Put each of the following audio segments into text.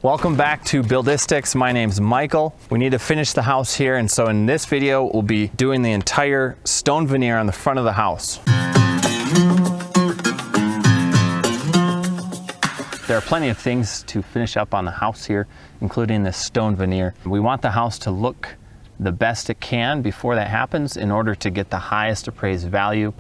Welcome back to Buildistics. My name's Michael. We need to finish the house here, and so in this video we'll be doing the entire stone veneer on the front of the house. There are plenty of things to finish up on the house here, including this stone veneer. We want the house to look the best it can before that happens in order to get the highest appraised value.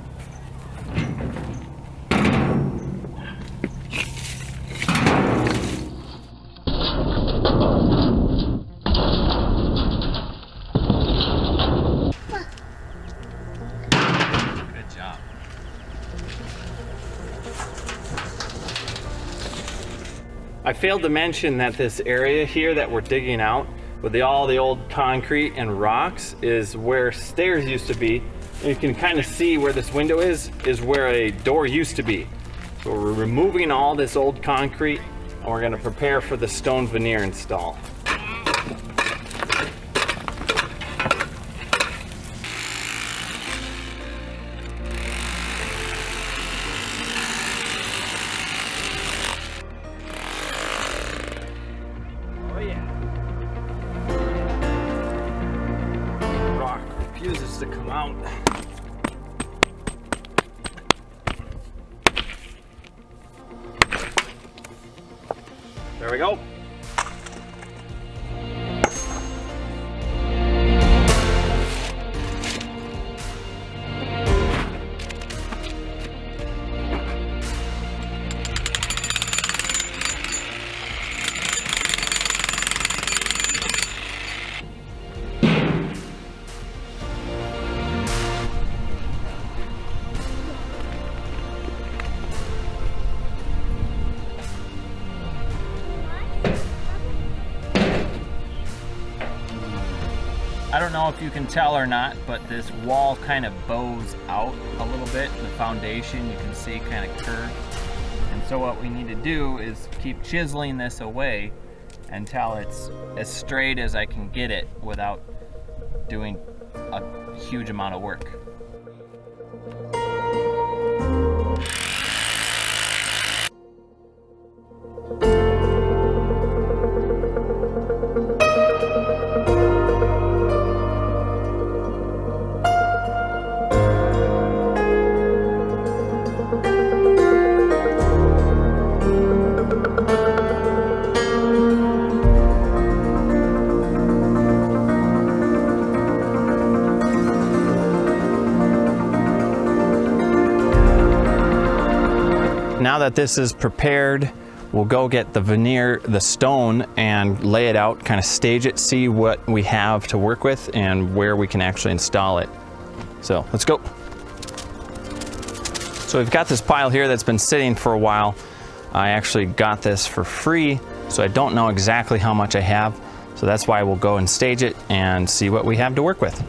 I failed to mention that this area here that we're digging out with all the old concrete and rocks is where stairs used to be. And you can kind of see where this window is where a door used to be. So we're removing all this old concrete and we're going to prepare for the stone veneer install. Refuses to come out. There we go. I don't know if you can tell or not, but this wall kind of bows out a little bit. The foundation you can see kind of curved. And so what we need to do is keep chiseling this away until it's as straight as I can get it without doing a huge amount of work. Now that this is prepared, we'll go get the veneer, the stone, and lay it out, kind of stage it, see what we have to work with and where we can actually install it. So let's go. So we've got this pile here that's been sitting for a while. I actually got this for free, so I don't know exactly how much I have. So that's why we'll go and stage it and see what we have to work with.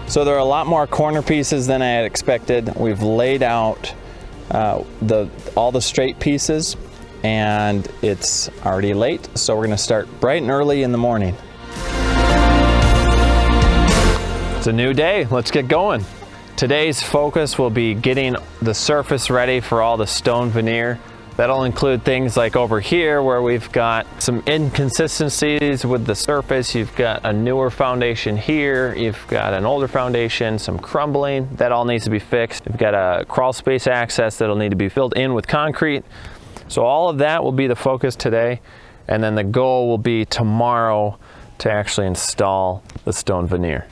So there are a lot more corner pieces than I had expected. We've laid out all the straight pieces, and it's already late, so we're gonna start bright and early in the morning. It's a new day, let's get going. Today's focus will be getting the surface ready for all the stone veneer. That'll include things like over here where we've got some inconsistencies with the surface. You've got a newer foundation here, you've got an older foundation, some crumbling, that all needs to be fixed. You've got a crawl space access that'll need to be filled in with concrete. So all of that will be the focus today, and then the goal will be tomorrow to actually install the stone veneer.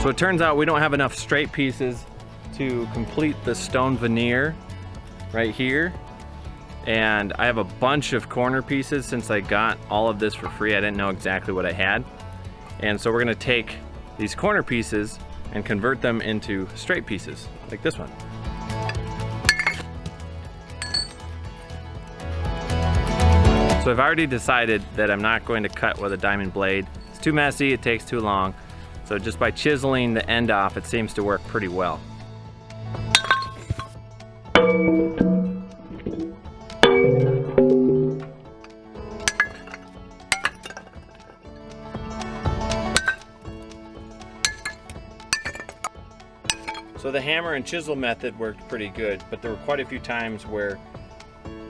So it turns out we don't have enough straight pieces to complete the stone veneer right here. And I have a bunch of corner pieces since I got all of this for free. I didn't know exactly what I had. And so we're gonna take these corner pieces and convert them into straight pieces, like this one. So I've already decided that I'm not going to cut with a diamond blade. It's too messy, it takes too long. So just by chiseling the end off, it seems to work pretty well. So the hammer and chisel method worked pretty good, but there were quite a few times where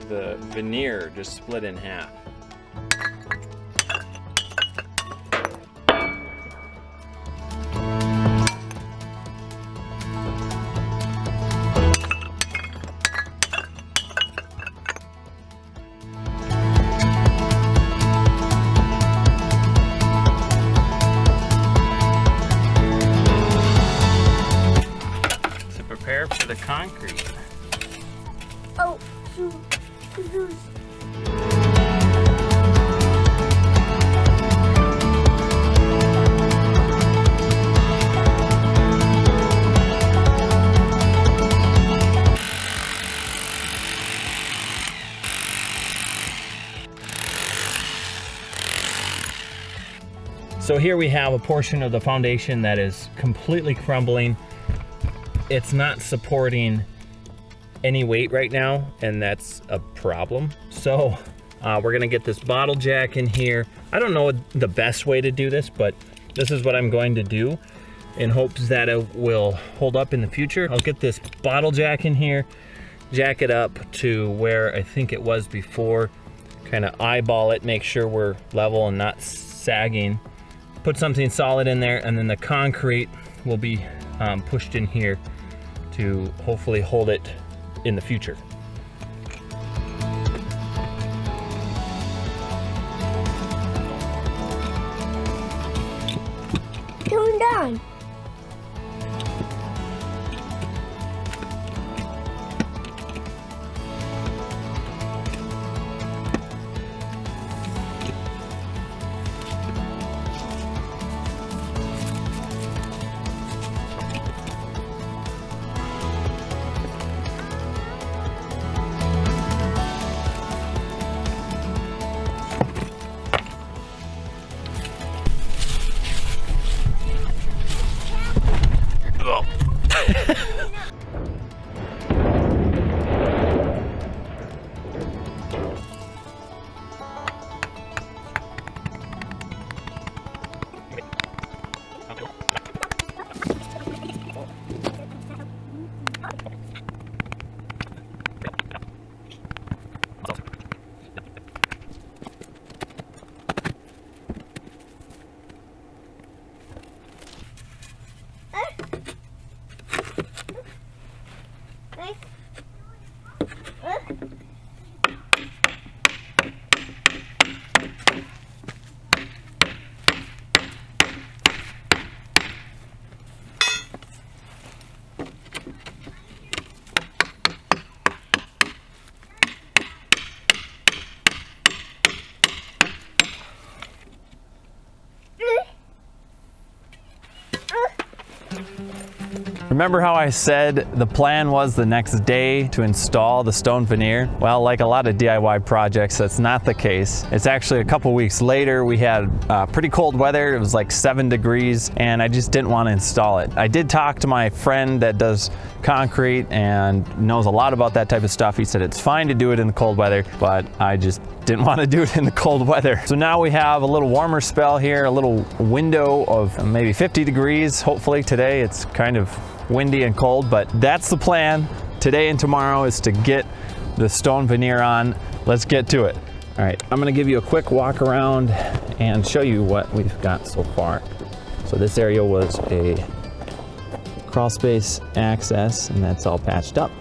the veneer just split in half. To prepare for the concrete. Oh, So here we have a portion of the foundation that is completely crumbling. It's not supporting any weight right now, and that's a problem. So we're gonna get this bottle jack in here. I don't know the best way to do this, but this is what I'm going to do in hopes that it will hold up in the future. I'll get this bottle jack in here, jack it up to where I think it was before, kind of eyeball it, make sure we're level and not sagging. Put something solid in there, and then the concrete will be pushed in here to hopefully hold it in the future. going down. Remember how I said the plan was the next day to install the stone veneer? Well, like a lot of DIY projects, that's not the case. It's actually a couple weeks later. We had pretty cold weather. It was like 7 degrees, and I just didn't want to install it. I did talk to my friend that does concrete and knows a lot about that type of stuff. He said it's fine to do it in the cold weather, but I just didn't want to do it in the cold weather. So now we have a little warmer spell here, a little window of maybe 50 degrees. Hopefully today it's kind of windy and cold, but that's the plan. Today and tomorrow is to get the stone veneer on. Let's get to it. All right, I'm gonna give you a quick walk around and show you what we've got so far. So this area was a crawl space access, and that's all patched up.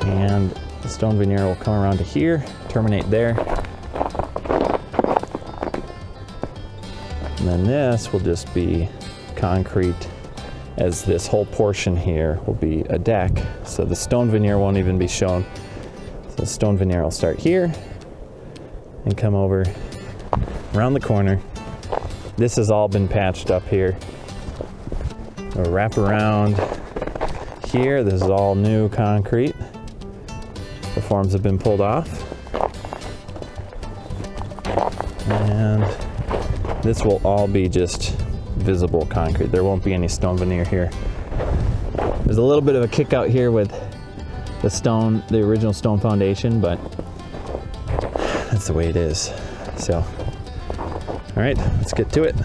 And the stone veneer will come around to here, terminate there. And then this will just be concrete, as this whole portion here will be a deck. So the stone veneer won't even be shown. So the stone veneer will start here and come over around the corner. This has all been patched up here. We'll wrap around here. This is all new concrete. The forms have been pulled off. And this will all be just visible concrete. There won't be any stone veneer here. There's a little bit of a kick out here with the stone, the original stone foundation, but that's the way it is. So, all right, let's get to it.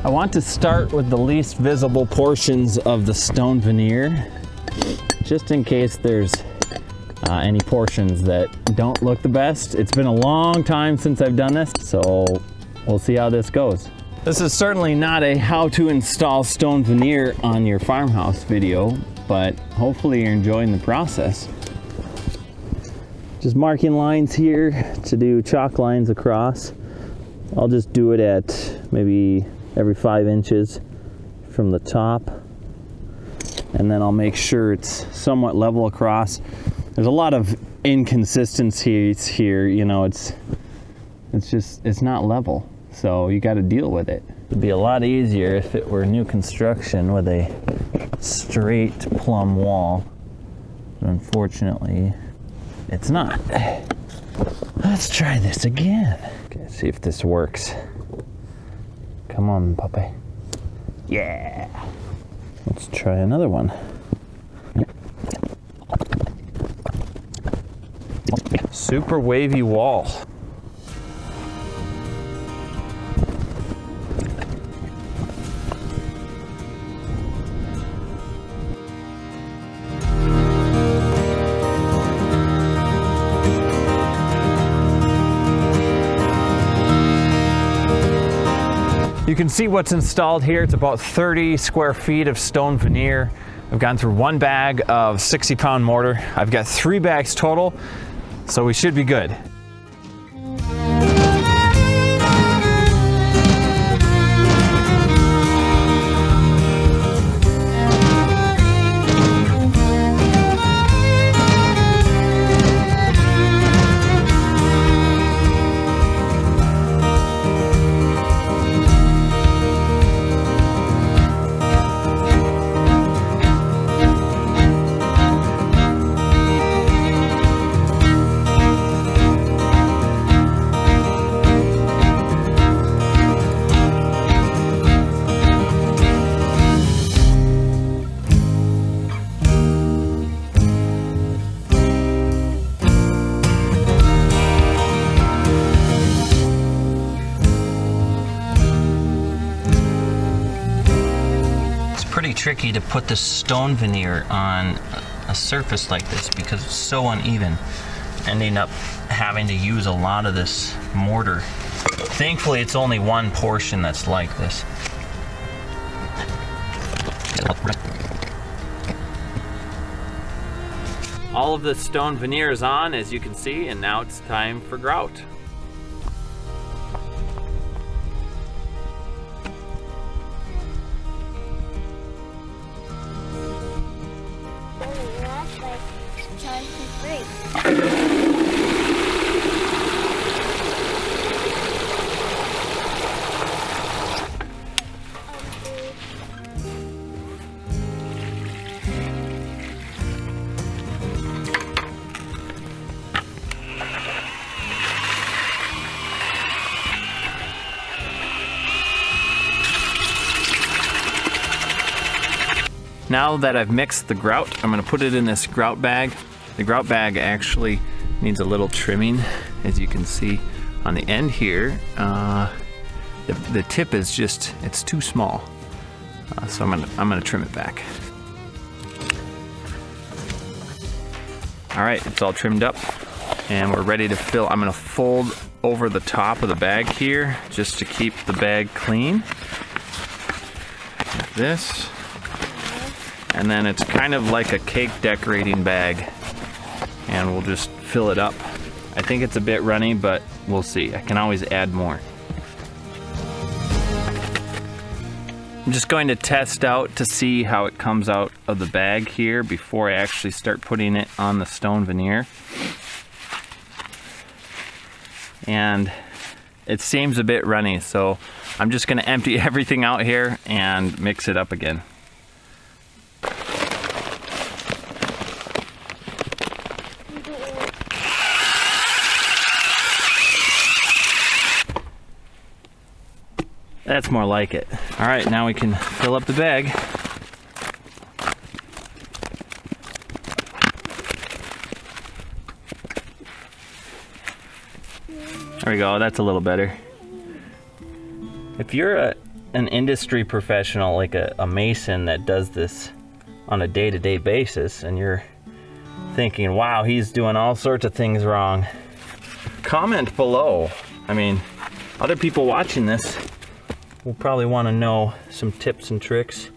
I want to start with the least visible portions of the stone veneer, just in case there's any portions that don't look the best. It's been a long time since I've done this, so we'll see how this goes. This is certainly not a how to install stone veneer on your farmhouse video, but hopefully you're enjoying the process. Just marking lines here to do chalk lines across. I'll just do it at maybe every 5 inches from the top. And then I'll make sure it's somewhat level across. There's a lot of inconsistencies here, you know, it's not level. So you got to deal with it. It'd be a lot easier if it were new construction with a straight plumb wall. But unfortunately, it's not. Let's try this again. Okay, see if this works. Come on, puppy. Yeah. Let's try another one. Super wavy wall. You can see what's installed here. It's about 30 square feet of stone veneer. I've gone through 1 bag of 60-pound mortar. I've got 3 bags total, so we should be good. Pretty tricky to put the stone veneer on a surface like this because it's so uneven, ending up having to use a lot of this mortar. Thankfully it's only one portion that's like this. All of the stone veneer is on, as you can see, and now it's time for grout. Now that I've mixed the grout, I'm gonna put it in this grout bag. The grout bag actually needs a little trimming, as you can see on the end here. The tip is just, it's too small. So I'm gonna trim it back. All right, it's all trimmed up and we're ready to fill. I'm gonna fold over the top of the bag here just to keep the bag clean. Like this. And then it's kind of like a cake decorating bag, and we'll just fill it up. I think it's a bit runny, but we'll see. I can always add more. I'm just going to test out to see how it comes out of the bag here before I actually start putting it on the stone veneer. And it seems a bit runny, so I'm just going to empty everything out here and mix it up again. That's more like it. All right, now we can fill up the bag. There we go, that's a little better. If you're an industry professional, like a mason that does this on a day-to-day basis, and you're thinking, wow, he's doing all sorts of things wrong, comment below. I mean, other people watching this will probably want to know some tips and tricks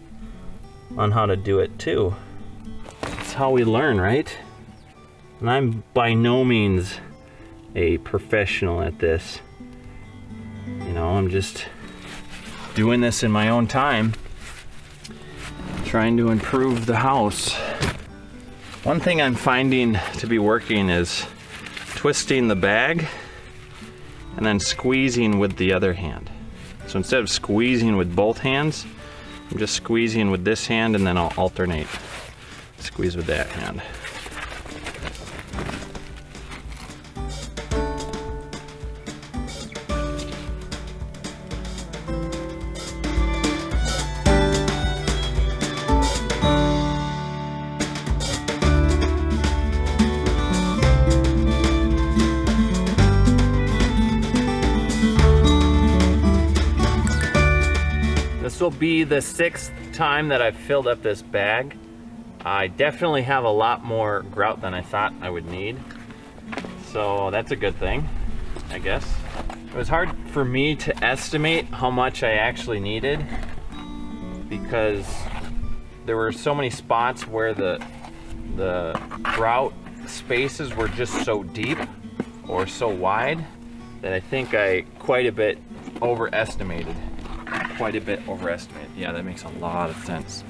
on how to do it too. That's how we learn, right? And I'm by no means a professional at this. You know, I'm just doing this in my own time, trying to improve the house. One thing I'm finding to be working is twisting the bag and then squeezing with the other hand. So instead of squeezing with both hands, I'm just squeezing with this hand and then I'll alternate. Squeeze with that hand. This will be the 6th time that I've filled up this bag. I definitely have a lot more grout than I thought I would need. So that's a good thing, I guess. It was hard for me to estimate how much I actually needed because there were so many spots where the grout spaces were just so deep or so wide that I think I quite a bit overestimated. Yeah, that makes a lot of sense.